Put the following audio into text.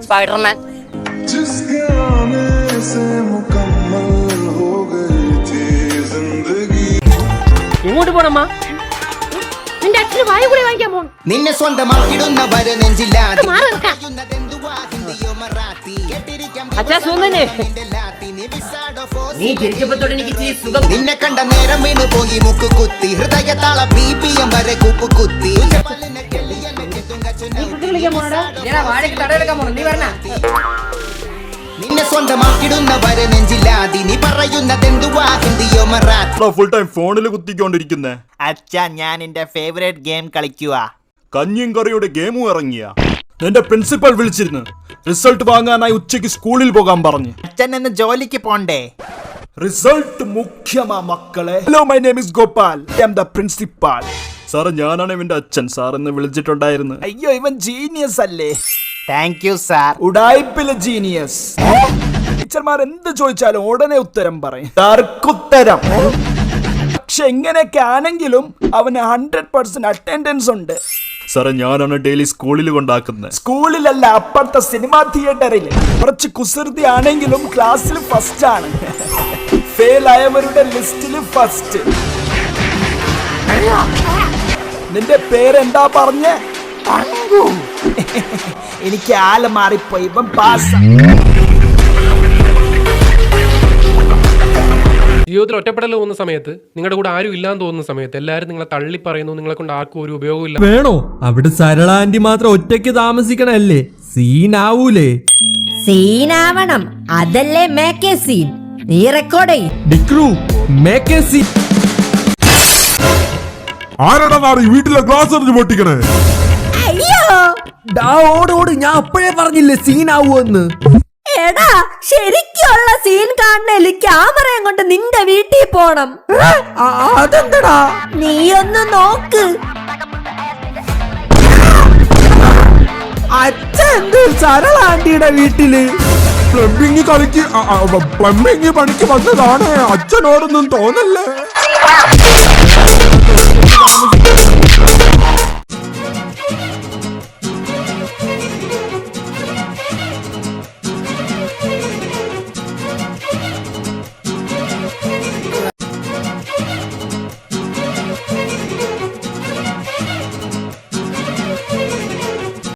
Spiderman. എങ്ങോട്ട് പോണമ്മ? നിന്റെ അച്ഛന് വായു കൂടി വാങ്ങിക്കാൻ പോണം. നിന്നെ സ്വന്തമാക്കിടുന്നവരെ നെഞ്ചില്ലാതെ അച്ഛാ സുഖന്നെ. നീ ജനിച്ചപ്പോഴത്തോടെ എനിക്ക് സുഖം. നിന്നെ കണ്ട നേരം വീണ് പോയി മുക്ക് കുത്തി ഹൃദയത്താള BPM വരെ കുപ്പ് കുത്തി നിന്നെ സ്വന്തമാക്കിടുന്നവരെ നെഞ്ചില്ലാതെ നീ പറയുന്നതെന്തുവാ ഹിന്ദിയോ മറാത്തി. ഫുൾ ടൈം ഫോണിൽ കുത്തിക്കൊണ്ടിരിക്കുന്നേ. അച്ഛാ ഞാൻ എന്റെ ഫേവറേറ്റ് ഗെയിം കളിക്കുക. കഞ്ഞിയും കറിയുടെ ഗെയിമും ഇറങ്ങിയ എന്റെ പ്രിൻസിപ്പൽ വിളിച്ചിരുന്നു. റിസൾട്ട് വാങ്ങാനായി ഉച്ചയ്ക്ക് സ്കൂളിൽ പോകാൻ പറഞ്ഞു. അച്ഛൻ എന്ന് ജോലിക്ക് പോണ്ടേ? റിസൾട്ട് മുഖ്യമാ മക്കളെ. Hello, my name is Gopal. I am the principal. Sir ഞാനാണ് ഇവന്റെ അച്ഛൻ. സാർ എന്ന് വിളിച്ചിട്ടുണ്ടായിരുന്നു. അയ്യോ, ഇവൻ ജീനിയസ് അല്ലേ? Thank you sir. ഉടായ്പിലെ ജീനിയസ്. ടീച്ചർമാർ എന്ത് ചോദിച്ചാലും ഉടനെ ഉത്തരം പറയും. തർക്കുത്തരം. പക്ഷെ എങ്ങനെയൊക്കെ ആണെങ്കിലും അവന് 100% അറ്റൻഡൻസ് ഉണ്ട്. സാറേ ഞാനാണ് ഡെയിലി സ്കൂളിൽ കൊണ്ടാക്കുന്നത്. സ്കൂളിലല്ല, അപ്പുറത്തെ സിനിമാ തിയേറ്ററിൽ. കുറച്ച് കുസൃതി ആണെങ്കിലും ക്ലാസ്സിൽ ഫസ്റ്റ് ആണ്. ഫെയിൽ ആയവരുടെ ലിസ്റ്റിൽ ഫസ്റ്റ്. നിന്റെ പേരെന്താ പറഞ്ഞേ? എനിക്ക് ആള് മാറിപ്പോയി. ഇപ്പം പാസ്. ജീവിതത്തിൽ ഒറ്റപ്പെടൽ പോകുന്ന സമയത്ത്, നിങ്ങളുടെ കൂടെ ആരും ഇല്ലാന്ന് തോന്നുന്ന സമയത്ത്, എല്ലാവരും നിങ്ങളെ തള്ളി പറയുന്നു, നിങ്ങളെ കൊണ്ട് ആർക്കും ഒരു ഉപയോഗമില്ല. വേണോ? അവിടെ സരള ആന്റി മാത്രം ഒറ്റയ്ക്ക് താമസിക്കണല്ലേ? സീനാവൂലേ? സീനാവണം, അതല്ലേ മേക്കേ സീൻ. നീ റെക്കോർഡ് ചെയ്യ്. ഡിക്രു മേക്കേ സീൻ. ആരാടാ വീട്ടിലെ ഗ്ലാസ് എറിഞ്ഞ് പൊട്ടിക്കണേ? അയ്യോ ഓടോട്, ഞാൻ അപ്പോഴേ പറഞ്ഞില്ലേ സീനാവൂന്ന്. എടാ, ശരിക്കുള്ള സീൻ കാണണേല് ക്യാമറയും കൊണ്ട് നിന്റെ വീട്ടിൽ പോണം. അതെന്തടാ? നീ ഒന്ന് നോക്ക്. അച്ഛൻ സരള ആന്റിയുടെ വീട്ടില് പ്ലംബിംഗ് പണിക്ക് വന്നതാണ്. അച്ഛനോടൊന്നും തോന്നല്ലേ.